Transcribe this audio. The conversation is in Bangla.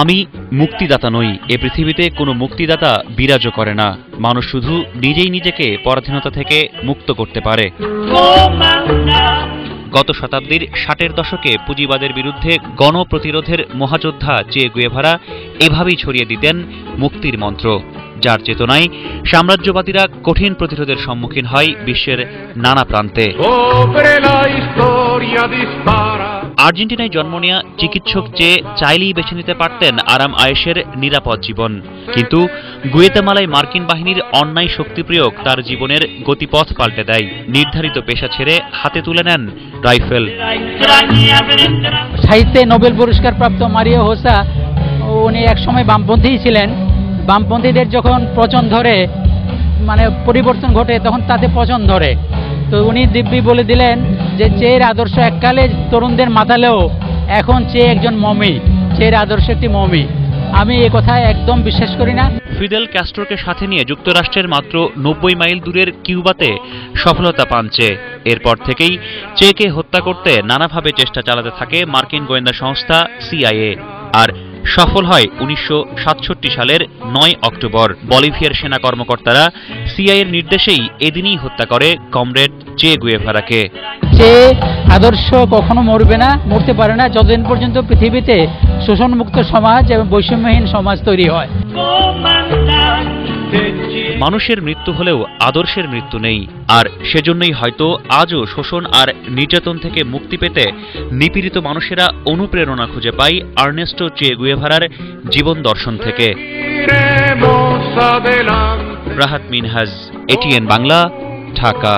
আমি মুক্তিদাতা নই, এ পৃথিবীতে কোনো মুক্তিদাতা বিরাজ করে না। মানুষ শুধু নিজেই নিজেকে পরাধীনতা থেকে মুক্ত করতে পারে। গত শতাব্দীর 60-এর দশকে পুঁজিবাদের বিরুদ্ধে গণপ্রতিরোধের মহাযোদ্ধা চে গুয়েভারা এভাবেই ছড়িয়ে দিতেন মুক্তির মন্ত্র, যার চেতনায় সাম্রাজ্যবাদীরা কঠিন প্রতিরোধের সম্মুখীন হয় বিশ্বের নানা প্রান্তে। আর্জেন্টিনায় জন্ম নেয়া চিকিৎসক চে চাইলেই বেছে নিতে পারতেন আরাম আয়েশের নিরাপদ জীবন, কিন্তু গুয়েতেমালায় মার্কিন বাহিনীর অন্যায় শক্তি প্রয়োগ তার জীবনের গতিপথ পাল্টে দেয়। নির্ধারিত পেশা ছেড়ে হাতে তুলে নেন রাইফেল। সাহিত্যে নোবেল পুরস্কার প্রাপ্ত মারিও হোসা উনি একসময় বামপন্থী ছিলেন। বামপন্থীদের যখন পচন ধরে, মানে পরিবর্তন ঘটে, তখন তাতে পচন ধরে। তো উনি দিব্যি বলে দিলেন যে চের আদর্শ এককালে তরুণদের মাতালেও এখন চে একজন মমি, চের আদর্শ একটি মমি। আমি এ কথা একদম বিশ্বাস করি না। ফিদেল ক্যাস্ট্রোকে সাথে নিয়ে যুক্তরাষ্ট্রের মাত্র 90 মাইল দূরের কিউবাতে সফলতা পান চে। এরপর থেকেই চেকে হত্যা করতে নানাভাবে চেষ্টা চালাতে থাকে মার্কিন গোয়েন্দা সংস্থা সিআইএ, আর সফল হয় 1967 সালের 9 অক্টোবর। বলিভিয়ার সেনা কর্মকর্তারা সিআইএর নির্দেশেই এদিনই হত্যা করে কমরেড চে গুয়েভারাকে। চে আদর্শ কখনো মরবে না, মরতে পারে না যতদিন পর্যন্ত পৃথিবীতে শোষণমুক্ত সমাজ এবং বৈষম্যহীন সমাজ তৈরি হয়। মানুষের মৃত্যু হলেও আদর্শের মৃত্যু নেই, আর সেজন্যই হয়তো আজও শোষণ আর নির্যাতন থেকে মুক্তি পেতে নিপীড়িত মানুষেরা অনুপ্রেরণা খুঁজে পায় আর্নেস্টো চে গুয়েভারার জীবন দর্শন থেকে। রাহাত মিনহাজ, এটিএন বাংলা, ঢাকা।